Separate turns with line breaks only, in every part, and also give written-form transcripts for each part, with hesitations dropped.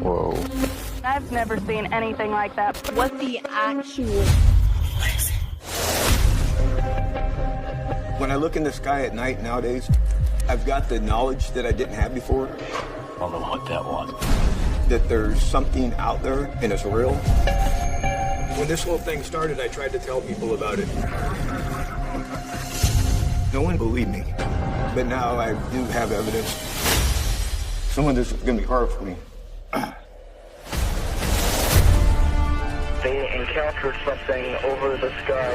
Whoa.
I've never seen anything like that.
What the actual...
When I look in the sky at night nowadays, I've got the knowledge that I didn't have before.
I don't know what that was.
That there's something out there and it's real. When this whole thing started, I tried to tell people about it. No one believed me. But now I do have evidence. Some of this is going to be hard for me.
They encountered something over the sky.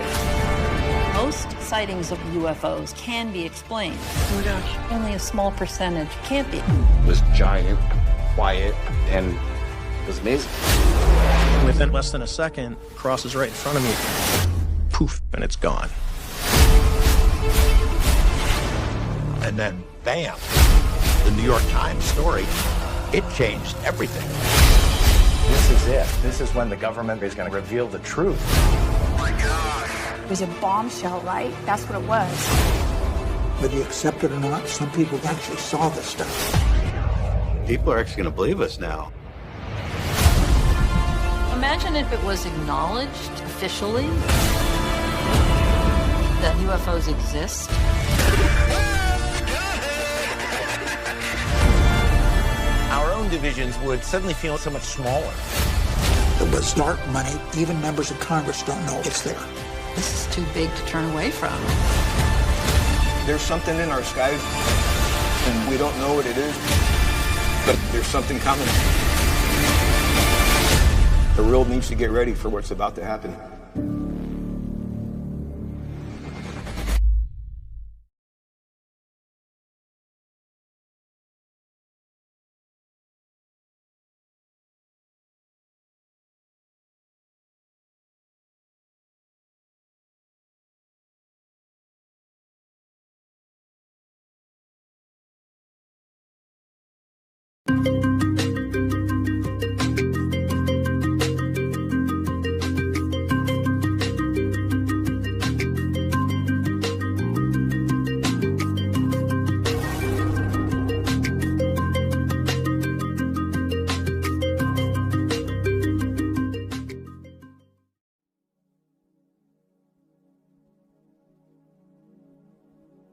Most sightings of UFOs can be explained. Oh my gosh. Only a small percentage can't be.
It was giant, quiet, and it was amazing.
Within less than a second, crosses right in front of me. Poof, and it's gone.
And then, bam, the New York Times story, it changed everything.
This is it. This is when the government is going to reveal the truth.
Oh my gosh.
It was a bombshell, right? That's what it was.
Whether you accept it or not, some people actually saw this stuff.
People are actually going to believe us now.
Imagine if it was acknowledged officially that UFOs exist.
Our own divisions would suddenly feel so much smaller.
It was dark money. Even members of Congress don't know it's there.
This is too big to turn away from.
There's something in our skies, and we don't know what it is, but there's something coming. The world needs to get ready for what's about to happen.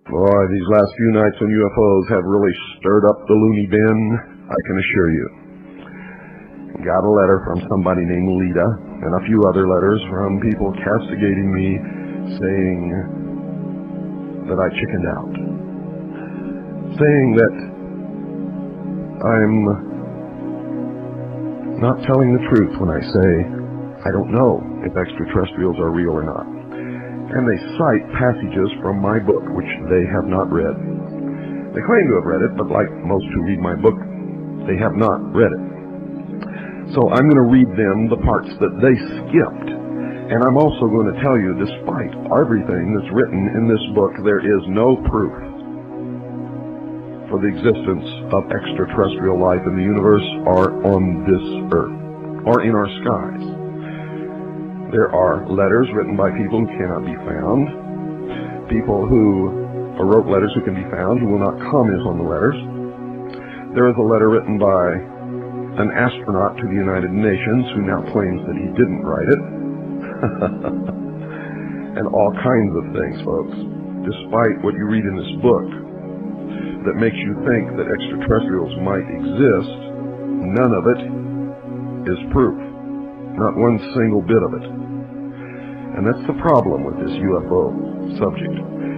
Boy, these last few nights on UFOs have really stirred up the loony bin, I can assure you. Got a letter from somebody named Lita, and a few other letters from people castigating me, saying that I chickened out. Saying that I'm not telling the truth when I say I don't know if extraterrestrials are real or not. And they cite passages from my book, which they have not read. They claim to have read it, but like most who read my book, they have not read it. So I'm going to read them the parts that they skipped. And I'm also going to tell you, despite everything that's written in this book, there is no proof for the existence of extraterrestrial life in the universe or on this earth or in our skies. There are letters written by people who cannot be found, people who wrote letters who can be found, who will not comment on the letters. There is a letter written by an astronaut to the United Nations who now claims that he didn't write it. And all kinds of things, folks. Despite what you read in this book that makes you think that extraterrestrials might exist, none of it is proof. Not one single bit of it. And that's the problem with this UFO subject.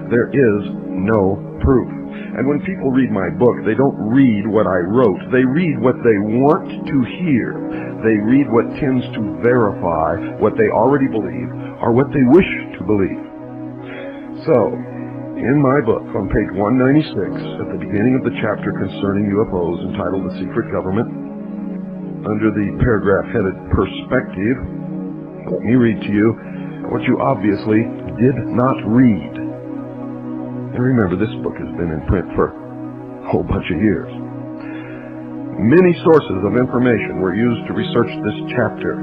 There is no proof. And when people read my book, they don't read what I wrote. They read what they want to hear. They read what tends to verify what they already believe or what they wish to believe. So, in my book, on page 196, at the beginning of the chapter concerning UFOs entitled The Secret Government, under the paragraph headed Perspective, let me read to you what you obviously did not read. And remember, this book has been in print for a whole bunch of years. Many sources of information were used to research this chapter.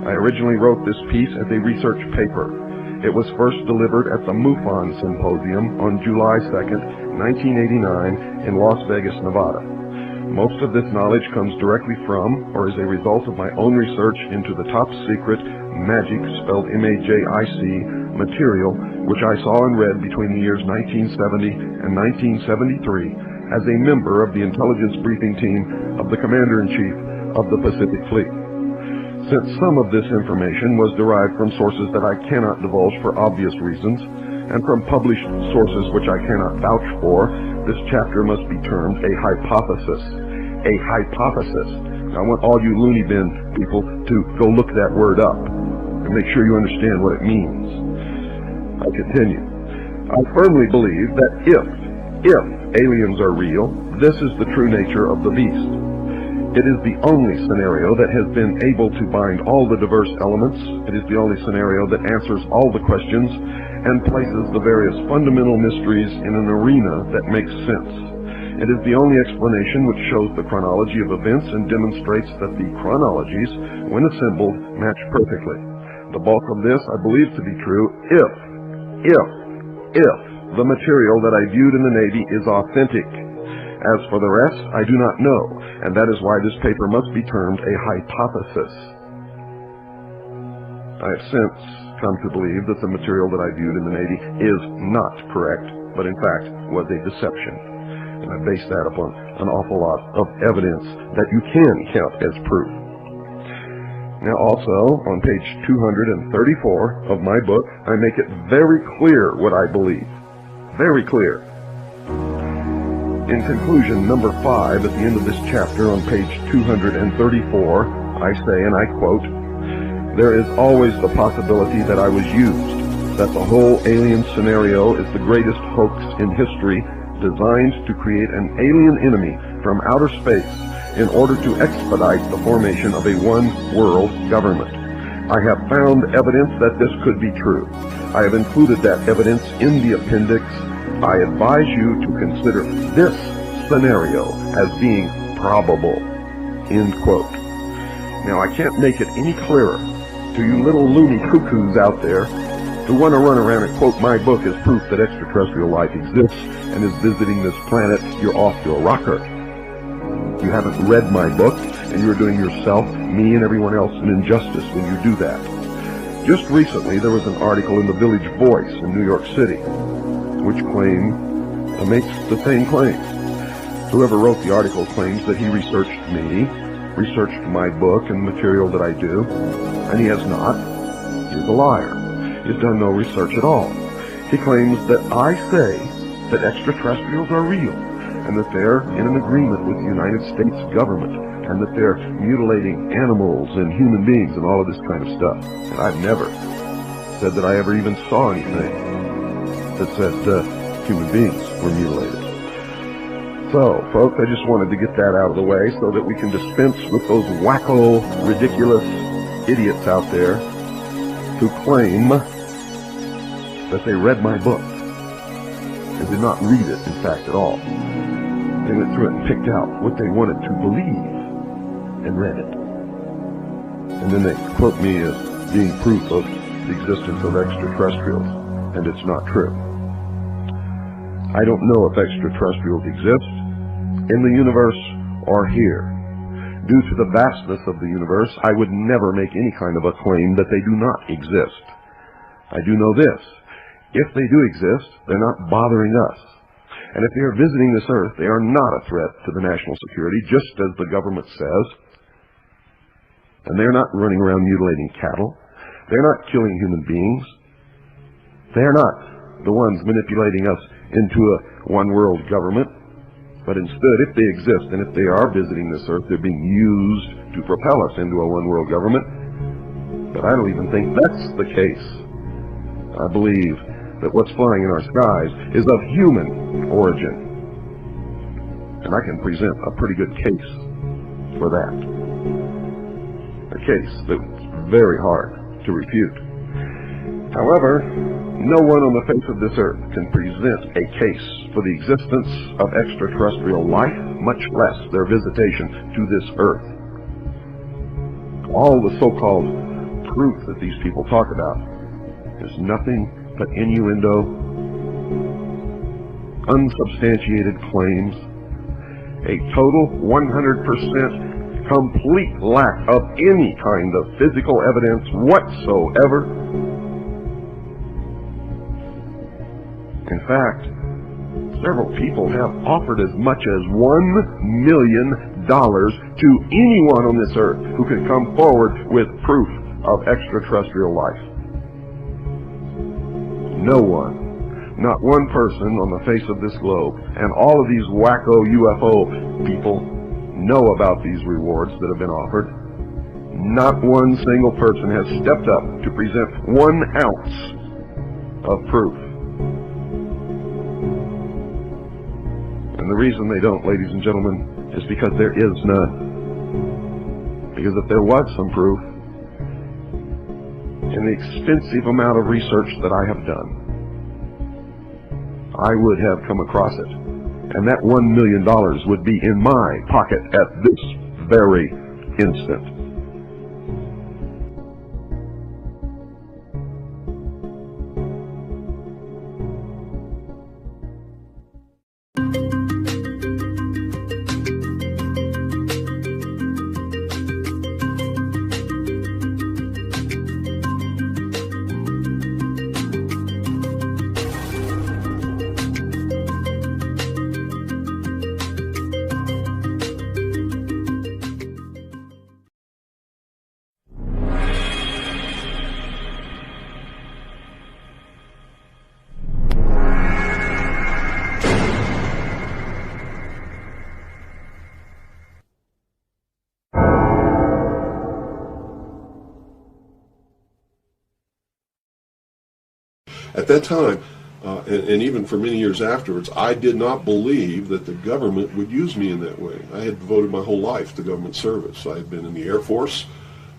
I originally wrote this piece as a research paper. It was first delivered at the MUFON Symposium on July 2nd, 1989 in Las Vegas, Nevada. Most of this knowledge comes directly from, or is a result of my own research into the top secret MAJIC, spelled M-A-J-I-C, material, which I saw and read between the years 1970 and 1973 as a member of the intelligence briefing team of the Commander-in-Chief of the Pacific Fleet. Since some of this information was derived from sources that I cannot divulge for obvious reasons, and from published sources which I cannot vouch for, this chapter must be termed a hypothesis. A hypothesis. Now, I want all you loony bin people to go look that word up and make sure you understand what it means. I continue. I firmly believe that if aliens are real, this is the true nature of the beast. It is the only scenario that has been able to bind all the diverse elements. It is the only scenario that answers all the questions and places the various fundamental mysteries in an arena that makes sense. It is the only explanation which shows the chronology of events and demonstrates that the chronologies, when assembled, match perfectly. The bulk of this I believe to be true if the material that I viewed in the Navy is authentic. As for the rest, I do not know, and that is why this paper must be termed a hypothesis. I have since come to believe that the material that I viewed in the Navy is not correct, but in fact was a deception. And I base that upon an awful lot of evidence that you can count as proof. Now also, on page 234 of my book, I make it very clear what I believe. Very clear. In conclusion, number 5, at the end of this chapter on page 234, I say, and I quote, "There is always the possibility that I was used, that the whole alien scenario is the greatest hoax in history, designed to create an alien enemy from outer space in order to expedite the formation of a one-world government. I have found evidence that this could be true. I have included that evidence in the appendix. I advise you to consider this scenario as being probable." End quote. Now, I can't make it any clearer to you little loony cuckoos out there who want to run around and quote my book as proof that extraterrestrial life exists and is visiting this planet. You're off to a rocker. You haven't read my book, and you're doing yourself, me, and everyone else an injustice when you do that. Just recently, there was an article in the Village Voice in New York City, which makes the same claims. Whoever wrote the article claims that he researched me, researched my book and material that I do, and he has not. He's a liar. He's done no research at all. He claims that I say that extraterrestrials are real, and that they're in an agreement with the United States government, and that they're mutilating animals and human beings and all of this kind of stuff. And I've never said that I ever even saw anything that said human beings were mutilated. So, folks, I just wanted to get that out of the way so that we can dispense with those wacko, ridiculous idiots out there who claim that they read my book and did not read it, in fact, at all. They went through it and picked out what they wanted to believe and read it. And then they quote me as being proof of the existence of extraterrestrials, and it's not true. I don't know if extraterrestrials exist in the universe or here. Due to the vastness of the universe, I would never make any kind of a claim that they do not exist. I do know this. If they do exist, they're not bothering us. And if they are visiting this Earth, they are not a threat to the national security, just as the government says. And they're not running around mutilating cattle. They're not killing human beings. They're not the ones manipulating us into a one-world government. But instead, if they exist and if they are visiting this Earth, they're being used to propel us into a one-world government. But I don't even think that's the case. I believe that what's flying in our skies is of human origin. And I can present a pretty good case for that. A case that's very hard to refute. However, no one on the face of this earth can present a case for the existence of extraterrestrial life, much less their visitation to this earth. All the so-called proof that these people talk about is nothing but innuendo, unsubstantiated claims, a total 100% complete lack of any kind of physical evidence whatsoever. In fact, several people have offered as much as $1 million to anyone on this earth who could come forward with proof of extraterrestrial life. No one, not one person on the face of this globe, and all of these wacko UFO people know about these rewards that have been offered. Not one single person has stepped up to present 1 ounce of proof. And the reason they don't, ladies and gentlemen, is because there is none. Because if there was some proof, in the extensive amount of research that I have done, I would have come across it. And that $1 million would be in my pocket at this very instant.
At that time, and even for many years afterwards, I did not believe that the government would use me in that way. I had devoted my whole life to government service. I had been in the Air Force,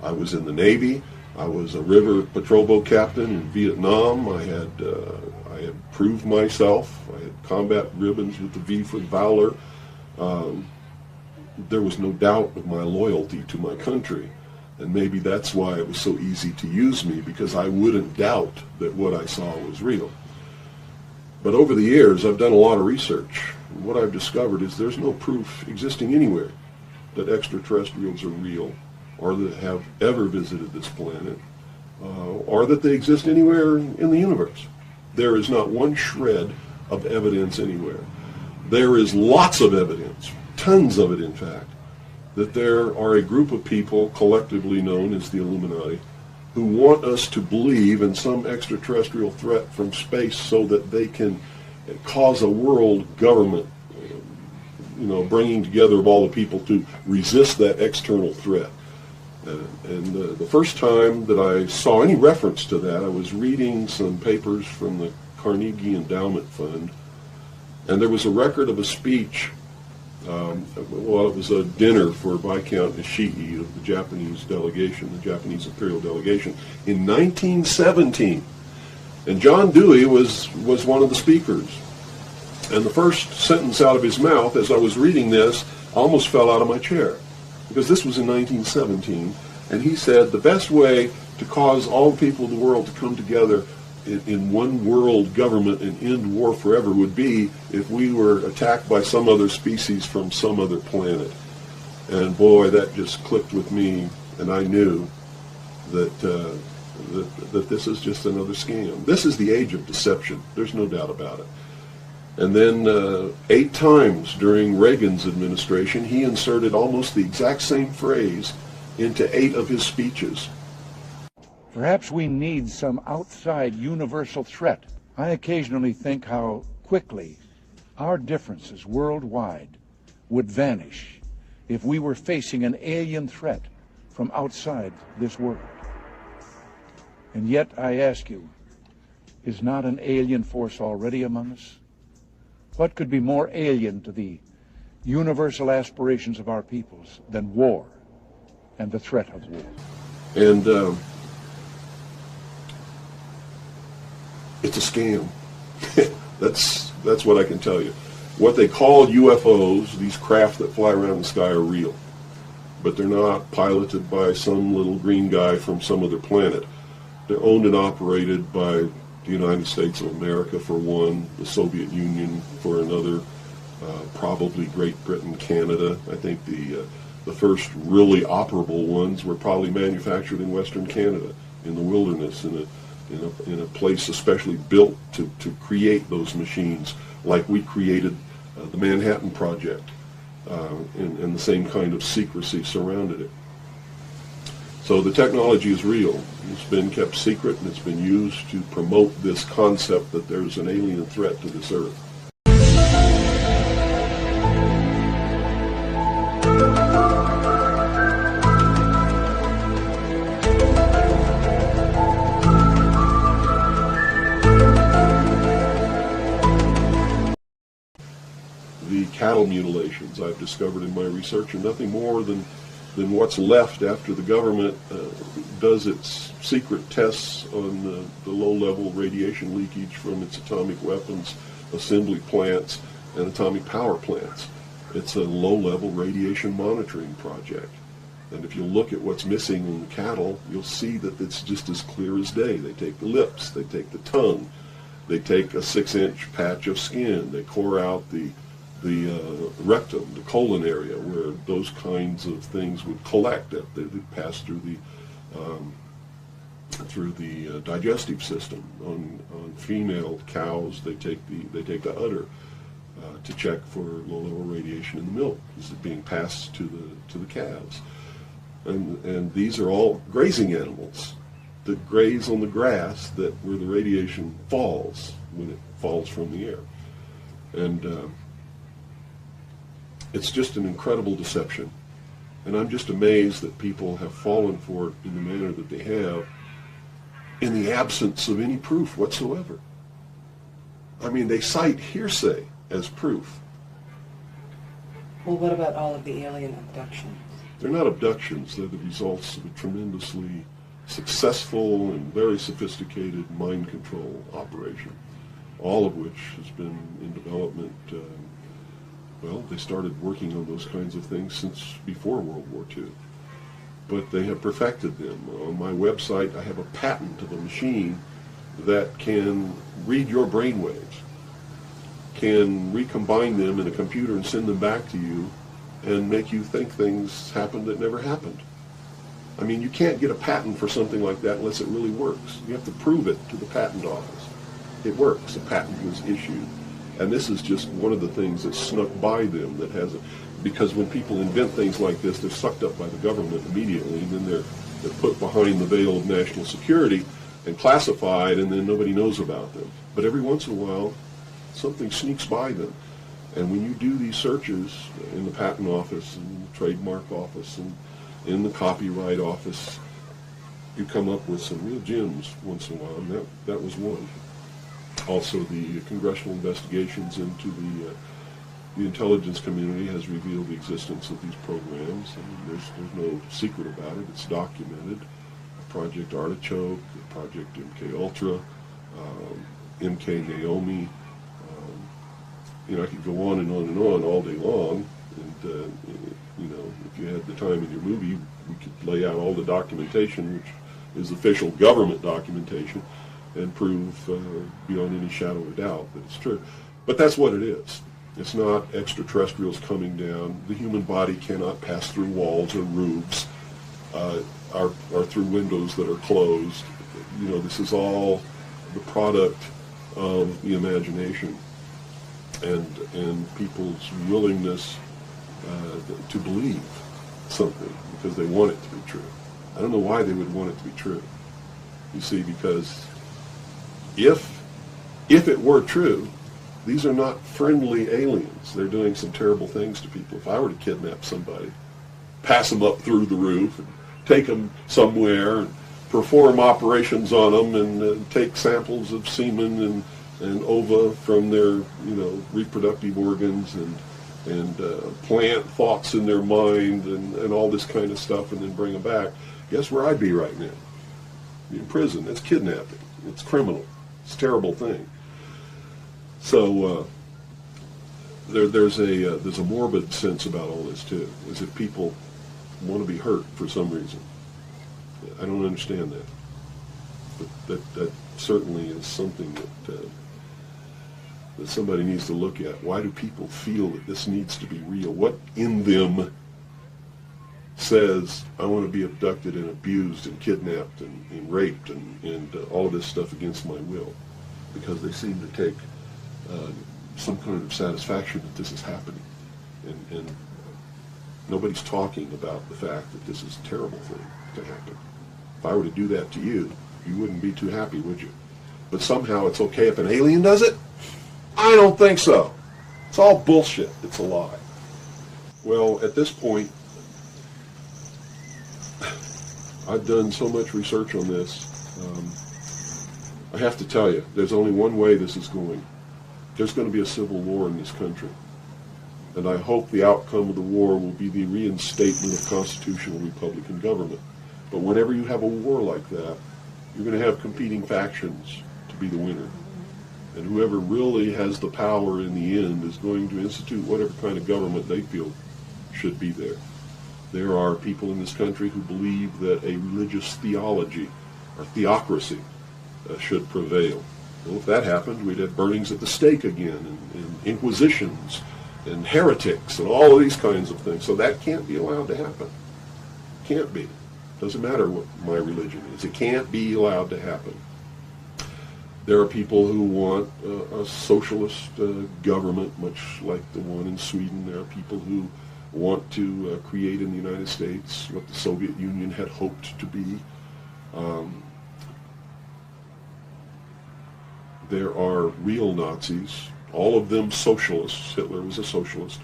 I was in the Navy, I was a river patrol boat captain in Vietnam. I had proved myself. I had combat ribbons with the V for Valor. There was no doubt of my loyalty to my country. And maybe that's why it was so easy to use me, because I wouldn't doubt that what I saw was real. But over the years, I've done a lot of research. And what I've discovered is there's no proof existing anywhere that extraterrestrials are real, or that have ever visited this planet, or that they exist anywhere in the universe. There is not one shred of evidence anywhere. There is lots of evidence, tons of it in fact, that there are a group of people collectively known as the Illuminati who want us to believe in some extraterrestrial threat from space so that they can cause a world government, bringing together of all the people to resist that external threat. And the first time that I saw any reference to that, I was reading some papers from the Carnegie Endowment Fund, and there was a record of a speech. It was a dinner for Viscount Ishii of the Japanese delegation, the Japanese imperial delegation, in 1917. And John Dewey was one of the speakers. And the first sentence out of his mouth, as I was reading this, I almost fell out of my chair, because this was in 1917. And he said, the best way to cause all the people of the world to come together in one world government and end war forever would be if we were attacked by some other species from some other planet. And boy, that just clicked with me, and I knew that that this is just another scam. This is the age of deception. There's no doubt about it. And then 8 times during Reagan's administration, he inserted almost the exact same phrase into 8 of his speeches.
Perhaps we need some outside universal threat. I occasionally think how quickly our differences worldwide would vanish if we were facing an alien threat from outside this world. And yet, I ask you, is not an alien force already among us? What could be more alien to the universal aspirations of our peoples than war and the threat of war?
And it's a scam. That's what I can tell you. What they call UFOs, these craft that fly around the sky, are real. But they're not piloted by some little green guy from some other planet. They're owned and operated by the United States of America for one, the Soviet Union for another, probably Great Britain, Canada. I think the first really operable ones were probably manufactured in Western Canada, in the wilderness, in a place especially built to create those machines, like we created the Manhattan Project, and the same kind of secrecy surrounded it. So the technology is real. It's been kept secret, and it's been used to promote this concept that there's an alien threat to this Earth. The cattle mutilations I've discovered in my research are nothing more than what's left after the government does its secret tests on the low-level radiation leakage from its atomic weapons assembly plants and atomic power plants. It's a low-level radiation monitoring project. And if you look at what's missing in the cattle, you'll see that it's just as clear as day. They take the lips, they take the tongue, they take a 6-inch patch of skin, they core out the rectum, the colon area, where those kinds of things would collect. They pass through the digestive system. On female cows, they take the udder to check for low-level radiation in the milk. Is it being passed to the calves? And these are all grazing animals that graze on the grass where the radiation falls when it falls from the air. And it's just an incredible deception. And I'm just amazed that people have fallen for it in the manner that they have in the absence of any proof whatsoever. I mean, they cite hearsay as proof.
Well, what about all of the alien abductions?
They're not abductions. They're the results of a tremendously successful and very sophisticated mind control operation, all of which has been in development. Well, they started working on those kinds of things since before World War II, but they have perfected them. On my website, I have a patent of a machine that can read your brainwaves, can recombine them in a computer and send them back to you and make you think things happened that never happened. I mean, you can't get a patent for something like that unless it really works. You have to prove it to the patent office. It works. A patent was issued. And this is just one of the things that snuck by them that hasn't, because when people invent things like this, they're sucked up by the government immediately, and then they're put behind the veil of national security and classified, and then nobody knows about them. But every once in a while, something sneaks by them. And when you do these searches in the patent office and the trademark office and in the copyright office, you come up with some real gems once in a while, and that was one. Also, the congressional investigations into the intelligence community has revealed the existence of these programs. I mean, there's no secret about it. It's documented. Project Artichoke, Project MK Ultra, MK Naomi. I could go on and on and on all day long. And if you had the time in your movie, we could lay out all the documentation, which is official government documentation, and prove beyond any shadow of a doubt that it's true. But that's what it is. It's not extraterrestrials coming down. The human body cannot pass through walls or roofs, or through windows that are closed. This is all the product of the imagination and people's willingness to believe something because they want it to be true. I don't know why they would want it to be true. You see, because if it were true, these are not friendly aliens. They're doing some terrible things to people. If I were to kidnap somebody, pass them up through the roof, and take them somewhere, and perform operations on them, and take samples of semen and ova from their reproductive organs, and plant thoughts in their mind, and all this kind of stuff, and then bring them back, guess where I'd be right now? In prison. That's kidnapping. It's criminal. It's a terrible thing. So there's a morbid sense about all this too, as if people want to be hurt for some reason. I don't understand that, but that certainly is something that somebody needs to look at. Why do people feel that this needs to be real? What in them says, I want to be abducted and abused and kidnapped and raped and all of this stuff against my will? Because they seem to take some kind of satisfaction that this is happening. And nobody's talking about the fact that this is a terrible thing to happen. If I were to do that to you, you wouldn't be too happy, would you? But somehow it's okay if an alien does it? I don't think so. It's all bullshit. It's a lie. Well, at this point, I've done so much research on this. I have to tell you, there's only one way this is going. There's going to be a civil war in this country. And I hope the outcome of the war will be the reinstatement of constitutional Republican government. But whenever you have a war like that, you're going to have competing factions to be the winner. And whoever really has the power in the end is going to institute whatever kind of government they feel should be there. There are people in this country who believe that a religious theology or theocracy should prevail. Well, if that happened, we'd have burnings at the stake again, and inquisitions, and heretics, and all of these kinds of things. So that can't be allowed to happen. Can't be. Doesn't matter what my religion is. It can't be allowed to happen. There are people who want a socialist government, much like the one in Sweden. There are people who want to create in the United States what the Soviet Union had hoped to be. There are real Nazis, all of them socialists. Hitler was a socialist.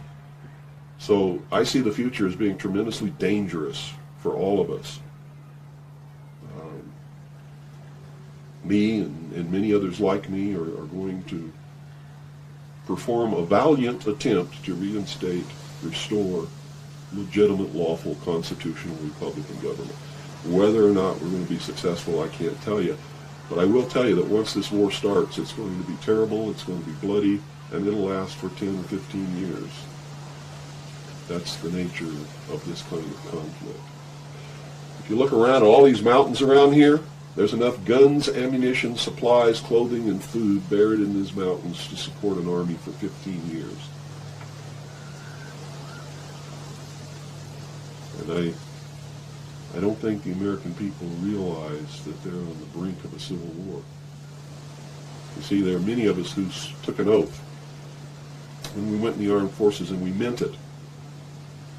So I see the future as being tremendously dangerous for all of us. Me and many others like me are going to perform a valiant attempt to reinstate, restore legitimate, lawful, constitutional Republican government. Whether or not we're going to be successful, I can't tell you. But I will tell you that once this war starts, it's going to be terrible, it's going to be bloody, and it'll last for 10 or 15 years. That's the nature of this kind of conflict. If you look around at all these mountains around here, there's enough guns, ammunition, supplies, clothing, and food buried in these mountains to support an army for 15 years. And I don't think the American people realize that they're on the brink of a civil war. You see, there are many of us who took an oath when we went in the armed forces, and we meant it.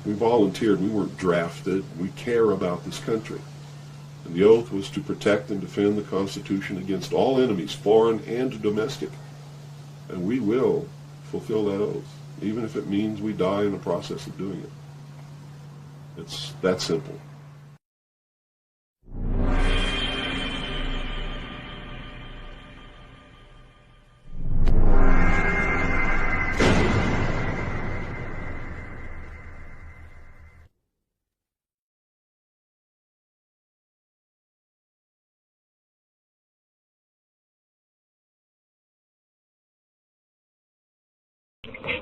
We volunteered. We weren't drafted. We care about this country. And the oath was to protect and defend the Constitution against all enemies, foreign and domestic. And we will fulfill that oath, even if it means we die in the process of doing it. It's that simple.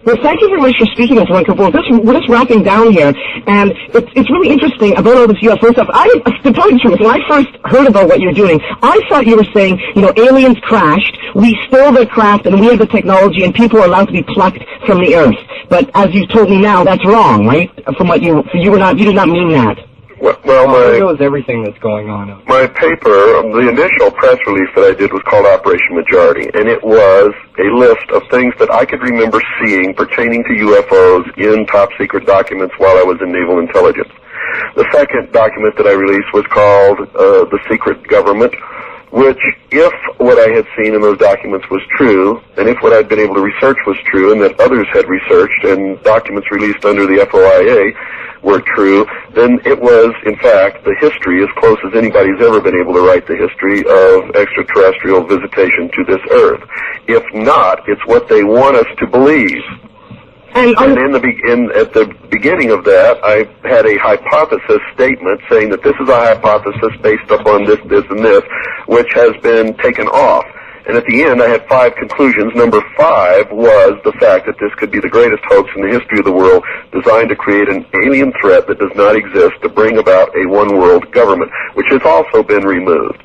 Well, thank you very much for speaking to us, Michael. We're just wrapping down here, and it's really interesting about all this UFO stuff. To tell you the truth, when I first heard about what you're doing, I thought you were saying, aliens crashed, we stole their craft, and we have the technology, and people are allowed to be plucked from the Earth. But as you've told me now, that's wrong, right? From what you did not mean that.
Well,
it knows everything that's going on.
My paper, the initial press release that I did was called Operation Majority, and it was a list of things that I could remember seeing pertaining to UFOs in top-secret documents while I was in Naval Intelligence. The second document that I released was called The Secret Government, which, if what I had seen in those documents was true, and if what I'd been able to research was true, and that others had researched, and documents released under the FOIA were true, then it was, in fact, the history as close as anybody's ever been able to write the history of extraterrestrial visitation to this Earth. If not, it's what they want us to believe. And at the beginning of that, I had a hypothesis statement saying that this is a hypothesis based upon this, this, and this, which has been taken off. And at the end, I had 5 conclusions. Number 5 was the fact that this could be the greatest hoax in the history of the world, designed to create an alien threat that does not exist to bring about a one-world government, which has also been removed.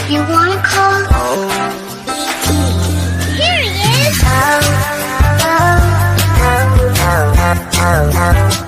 You wanna call? E.T. Here he is!